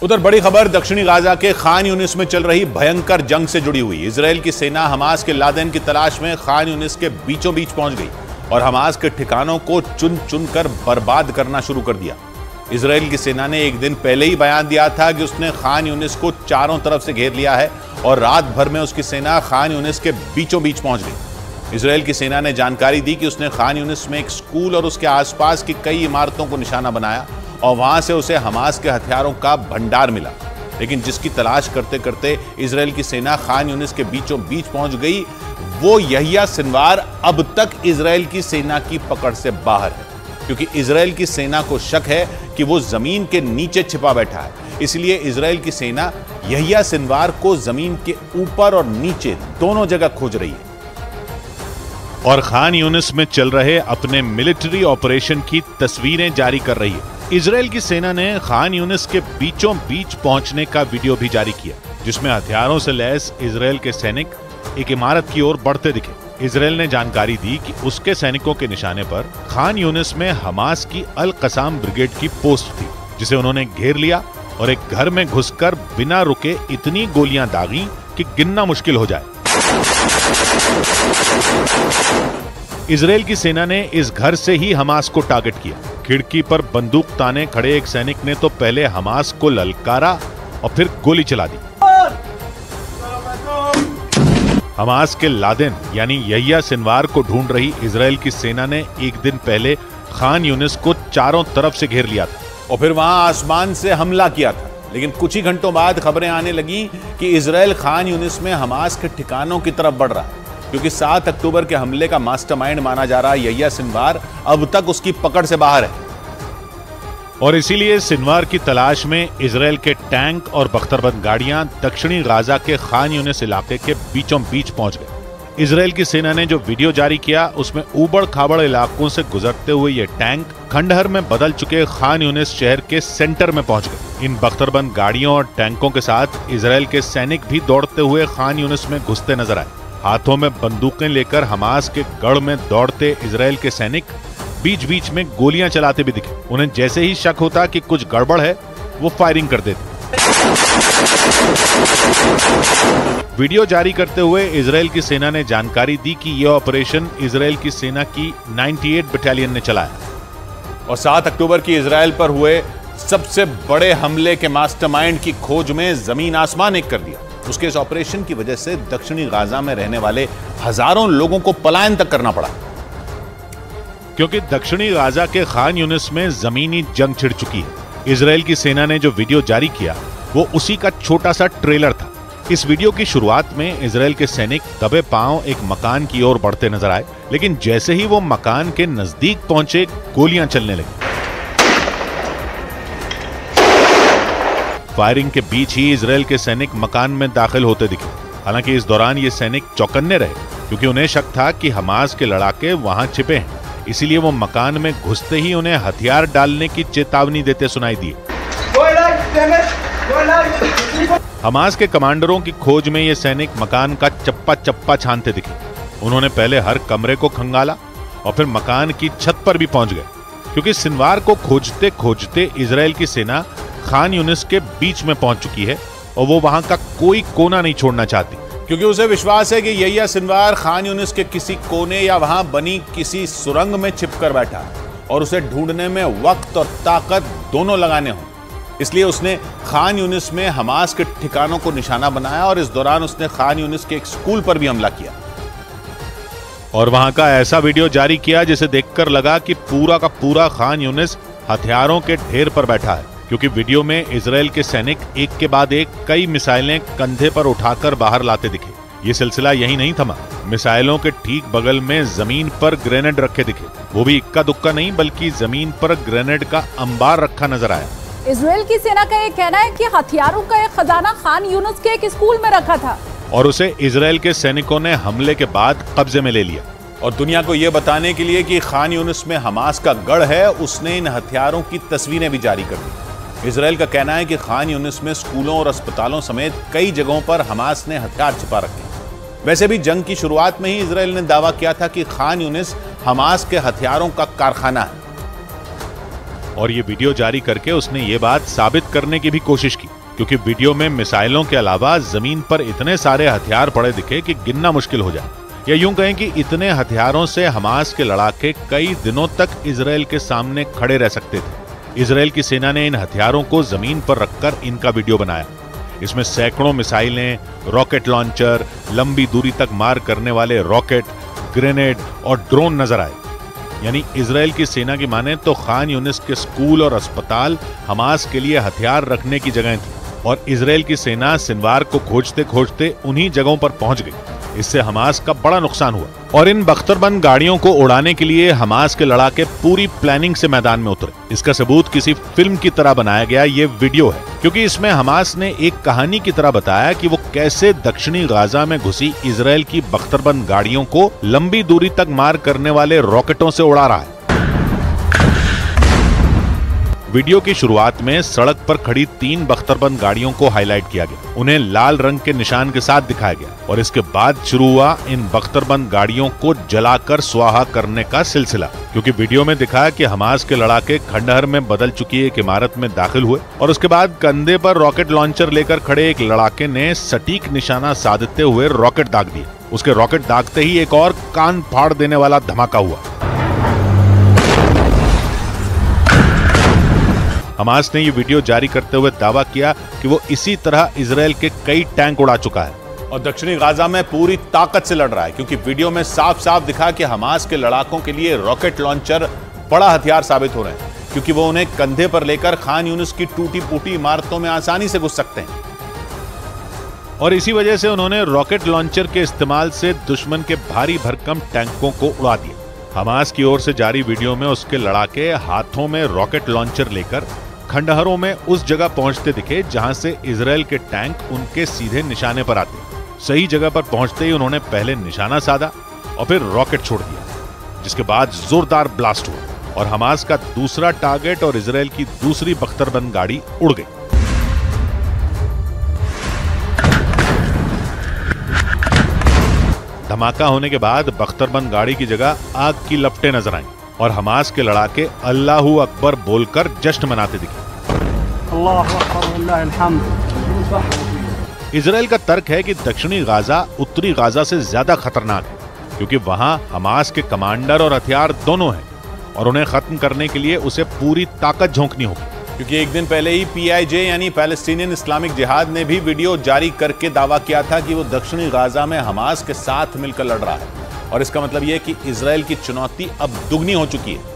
उधर बड़ी खबर दक्षिणी गाजा के खान यूनिस में चल रही भयंकर जंग से जुड़ी हुई। इजराइल की सेना हमास के लादेन की तलाश में खान यूनिस के बीचों बीच पहुंच गई और हमास के ठिकानों को चुन चुन कर बर्बाद करना शुरू कर दिया। इजराइल की सेना ने एक दिन पहले ही बयान दिया था कि उसने खान यूनिस को चारों तरफ से घेर लिया है और रात भर में उसकी सेना खान यूनिस के बीचों बीच पहुंच गई। इजराइल की सेना ने जानकारी दी कि उसने खान यूनिस में एक स्कूल और उसके आसपास की कई इमारतों को निशाना बनाया और वहां से उसे हमास के हथियारों का भंडार मिला, लेकिन जिसकी तलाश करते करते इजराइल की सेना खान यूनिस के बीचों बीच पहुंच गई, वो यहिया सिनवार अब तक इजराइल की सेना की पकड़ से बाहर है, क्योंकि इजराइल की सेना को शक है कि वो जमीन के नीचे छिपा बैठा है। इसलिए इजराइल की सेना यहिया सिनवार को जमीन के ऊपर और नीचे दोनों जगह खोज रही है और खान यूनिस में चल रहे अपने मिलिट्री ऑपरेशन की तस्वीरें जारी कर रही है। इजराइल की सेना ने खान यूनिस के बीचों बीच पहुंचने का वीडियो भी जारी किया, जिसमें हथियारों से लैस इजराइल के सैनिक एक इमारत की ओर बढ़ते दिखे। इजराइल ने जानकारी दी कि उसके सैनिकों के निशाने पर खान यूनिस में हमास की अल कसाम ब्रिगेड की पोस्ट थी, जिसे उन्होंने घेर लिया और एक घर में घुसकर बिना रुके इतनी गोलियां दागी कि गिनना मुश्किल हो जाए। इजराइल की सेना ने इस घर से ही हमास को टारगेट किया। खिड़की पर बंदूक ताने खड़े एक सैनिक ने तो पहले हमास को ललकारा और फिर गोली चला दी। हमास के लादेन यानी यहिया सिनवार को ढूंढ रही इजराइल की सेना ने एक दिन पहले खान यूनिस को चारों तरफ से घेर लिया था और फिर वहां आसमान से हमला किया था। लेकिन कुछ ही घंटों बाद खबरें आने लगी कि इजराइल खान यूनिस में हमास के ठिकानों की तरफ बढ़ रहा है, क्योंकि 7 अक्टूबर के हमले का मास्टरमाइंड माना जा रहा यहिया सिनवार अब तक उसकी पकड़ से बाहर है और इसीलिए सिनवार की तलाश में इजराइल के टैंक और बख्तरबंद गाड़ियां दक्षिणी गाजा के खान यूनिस इलाके के बीचों बीच पहुंच गए। इजराइल की सेना ने जो वीडियो जारी किया उसमें ऊबड़ खाबड़ इलाकों से गुजरते हुए ये टैंक खंडहर में बदल चुके खान यूनिस शहर के सेंटर में पहुंच गए। इन बख्तरबंद गाड़ियों और टैंकों के साथ इजराइल के सैनिक भी दौड़ते हुए खान यूनिस में घुसते नजर आए। हाथों में बंदूकें लेकर हमास के गढ़ में दौड़ते इजराइल के सैनिक बीच बीच में गोलियां चलाते भी दिखे। उन्हें जैसे ही शक होता कि कुछ गड़बड़ है, वो फायरिंग कर देते। वीडियो जारी करते हुए इजराइल की सेना ने जानकारी दी कि यह ऑपरेशन इजराइल की सेना की 98 बटालियन ने चलाया और 7 अक्टूबर की इजराइल पर हुए सबसे बड़े हमले के मास्टरमाइंड की खोज में जमीन आसमान एक कर दिया। उसके इस ऑपरेशन की वजह से दक्षिणी गाजा में रहने वाले हजारों लोगों को पलायन तक करना पड़ा, क्योंकि दक्षिणी गाजा के खान यूनिस में जमीनी जंग छिड़ चुकी है। इजराइल की सेना ने जो वीडियो जारी किया वो उसी का छोटा सा ट्रेलर था। इस वीडियो की शुरुआत में इजराइल के सैनिक दबे पांव एक मकान की ओर बढ़ते नजर आए, लेकिन जैसे ही वो मकान के नजदीक पहुंचे गोलियां चलने लगी। फायरिंग के बीच ही इजराइल के सैनिक मकान में दाखिल होते दिखे। हालांकि इस दौरान ये सैनिक चौकन्ने रहे, क्योंकि उन्हें शक था कि हमास के लड़ाके वहां छिपे हैं। इसीलिए वो मकान में घुसते ही उन्हें हथियार डालने की चेतावनी देते सुनाई दिए। हमास के कमांडरों की खोज में ये सैनिक मकान का चप्पा चप्पा छानते दिखे। उन्होंने पहले हर कमरे को खंगाला और फिर मकान की छत पर भी पहुंच गए, क्योंकि सिनवार को खोजते खोजते इजराइल की सेना खान यूनिस के बीच में पहुंच चुकी है और वो वहां का कोई कोना नहीं छोड़ना चाहती, क्योंकि उसे विश्वास है कि यहिया सिनवार खान यूनिस के किसी कोने या वहां बनी किसी सुरंग में छिपकर बैठा है और उसे ढूंढने में वक्त और ताकत दोनों लगाने हों। इसलिए उसने खान यूनिस में हमास के ठिकानों को निशाना बनाया और इस दौरान उसने खान यूनिस के एक स्कूल पर भी हमला किया और वहां का ऐसा वीडियो जारी किया जिसे देखकर लगा कि पूरा का पूरा खान यूनिस हथियारों के ढेर पर बैठा है, क्योंकि वीडियो में इजराइल के सैनिक एक के बाद एक कई मिसाइलें कंधे पर उठाकर बाहर लाते दिखे। ये सिलसिला यही नहीं थमा, मिसाइलों के ठीक बगल में जमीन पर ग्रेनेड रखे दिखे। वो भी इक्का दुक्का नहीं, बल्कि जमीन पर ग्रेनेड का अंबार रखा नजर आया। इजराइल की सेना का ये कहना है कि हथियारों का एक खजाना खान यूनिस के एक स्कूल में रखा था और उसे इजराइल के सैनिकों ने हमले के बाद कब्जे में ले लिया। और दुनिया को यह बताने के लिए कि खान यूनिस में हमास का गढ़ है, उसने इन हथियारों की तस्वीरें भी जारी कर दी। इजराइल का कहना है कि खान यूनिस में स्कूलों और अस्पतालों समेत कई जगहों पर हमास ने हथियार छिपा रखे। वैसे भी जंग की शुरुआत में ही इजराइल ने दावा किया था कि खान यूनिस हमास के हथियारों का कारखाना है। और ये वीडियो जारी करके उसने ये बात साबित करने की भी कोशिश की, क्योंकि वीडियो में मिसाइलों के अलावा जमीन पर इतने सारे हथियार पड़े दिखे कि गिनना मुश्किल हो जाए। या यूं कहें कि इतने हथियारों से हमास के लड़ाके कई दिनों तक इजराइल के सामने खड़े रह सकते थे। इजराइल की सेना ने इन हथियारों को जमीन पर रखकर इनका वीडियो बनाया। इसमें सैकड़ों मिसाइलें, रॉकेट लॉन्चर, लंबी दूरी तक मार करने वाले रॉकेट, ग्रेनेड और ड्रोन नजर आए। यानी इजराइल की सेना की माने तो खान यूनिस के स्कूल और अस्पताल हमास के लिए हथियार रखने की जगह थी, और इजराइल की सेना सिनवार को खोजते खोजते उन्हीं जगहों पर पहुंच गई। इससे हमास का बड़ा नुकसान हुआ, और इन बख्तरबंद गाड़ियों को उड़ाने के लिए हमास के लड़ाके पूरी प्लानिंग से मैदान में उतरे। इसका सबूत किसी फिल्म की तरह बनाया गया ये वीडियो है, क्योंकि इसमें हमास ने एक कहानी की तरह बताया कि वो कैसे दक्षिणी गाजा में घुसी इजराइल की बख्तरबंद गाड़ियों को लंबी दूरी तक मार करने वाले रॉकेटों से उड़ा रहा है। वीडियो की शुरुआत में सड़क पर खड़ी 3 बख्तरबंद गाड़ियों को हाईलाइट किया गया, उन्हें लाल रंग के निशान के साथ दिखाया गया, और इसके बाद शुरू हुआ इन बख्तरबंद गाड़ियों को जलाकर स्वाहा करने का सिलसिला। क्योंकि वीडियो में दिखाया कि हमास के लड़ाके खंडहर में बदल चुकी एक इमारत में दाखिल हुए, और उसके बाद कंधे पर रॉकेट लॉन्चर लेकर खड़े एक लड़ाके ने सटीक निशाना साधते हुए रॉकेट दाग दिए। उसके रॉकेट दागते ही एक और कान फाड़ देने वाला धमाका हुआ। हमास ने ये वीडियो जारी करते हुए दावा किया कि वो इसी तरह इजराइल के कई टैंक उड़ा चुका है और दक्षिणी गाजा में पूरी ताकत से लड़ रहा है, क्योंकि वीडियो में साफ साफ दिखा कि हमास के लड़ाकों के लिए रॉकेट लॉन्चर बड़ा हथियार साबित हो रहे हैं, क्योंकि वो उन्हें कंधे पर लेकर खान यूनिस की टूटी फूटी इमारतों में आसानी से घुस सकते हैं। और इसी वजह से उन्होंने रॉकेट लॉन्चर के इस्तेमाल से दुश्मन के भारी भरकम टैंकों को उड़ा दिया। हमास की ओर से जारी वीडियो में उसके लड़ाके हाथों में रॉकेट लॉन्चर लेकर खंडहरों में उस जगह पहुंचते दिखे जहां से इजराइल के टैंक उनके सीधे निशाने पर आते। सही जगह पर पहुंचते ही उन्होंने पहले निशाना साधा और फिर रॉकेट छोड़ दिया, जिसके बाद जोरदार ब्लास्ट हुआ और हमास का दूसरा टारगेट और इजराइल की दूसरी बख्तरबंद गाड़ी उड़ गई। धमाका होने के बाद बख्तरबंद गाड़ी की जगह आग की लपटें नजर आईं और हमास के लड़ाके अल्लाहू अकबर बोलकर जश्न मनाते दिखे। इजराइल का तर्क है कि दक्षिणी गाजा उत्तरी गाजा से ज्यादा खतरनाक है, क्योंकि वहां हमास के कमांडर और हथियार दोनों हैं और उन्हें खत्म करने के लिए उसे पूरी ताकत झोंकनी होगी। क्योंकि एक दिन पहले ही PIJ यानी पैलेस्टीनियन इस्लामिक जिहाद ने भी वीडियो जारी करके दावा किया था कि वो दक्षिणी गाजा में हमास के साथ मिलकर लड़ रहा है, और इसका मतलब यह कि इजराइल की चुनौती अब दुगनी हो चुकी है।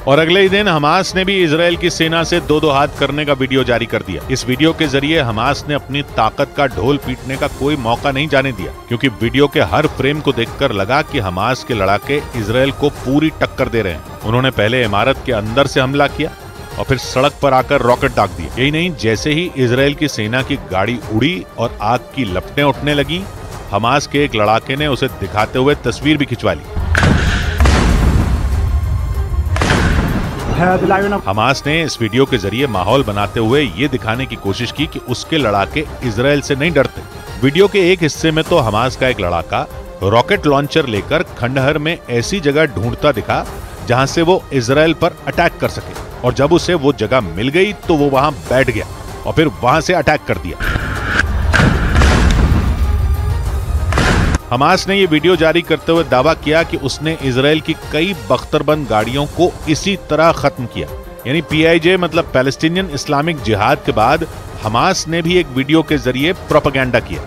और अगले ही दिन हमास ने भी इजराइल की सेना से दो हाथ करने का वीडियो जारी कर दिया। इस वीडियो के जरिए हमास ने अपनी ताकत का ढोल पीटने का कोई मौका नहीं जाने दिया, क्योंकि वीडियो के हर फ्रेम को देखकर लगा कि हमास के लड़ाके इजराइल को पूरी टक्कर दे रहे हैं। उन्होंने पहले इमारत के अंदर से हमला किया और फिर सड़क पर आकर रॉकेट दाग दिए। यही नहीं, जैसे ही इजराइल की सेना की गाड़ी उड़ी और आग की लपटें उठने लगी, हमास के एक लड़ाके ने उसे दिखाते हुए तस्वीर भी खिंचवा ली। हमास ने इस वीडियो के जरिए माहौल बनाते हुए ये दिखाने की कोशिश की कि उसके लड़ाके इजराइल से नहीं डरते। वीडियो के एक हिस्से में तो हमास का एक लड़ाका रॉकेट लॉन्चर लेकर खंडहर में ऐसी जगह ढूंढता दिखा जहां से वो इजराइल पर अटैक कर सके, और जब उसे वो जगह मिल गई तो वो वहां बैठ गया और फिर वहां से अटैक कर दिया। हमास ने ये वीडियो जारी करते हुए दावा किया कि उसने इजराइल की कई बख्तरबंद गाड़ियों को इसी तरह खत्म किया। यानी PIJ मतलब पैलेस्टीनियन इस्लामिक जिहाद के बाद हमास ने भी एक वीडियो के जरिए प्रोपेगेंडा किया।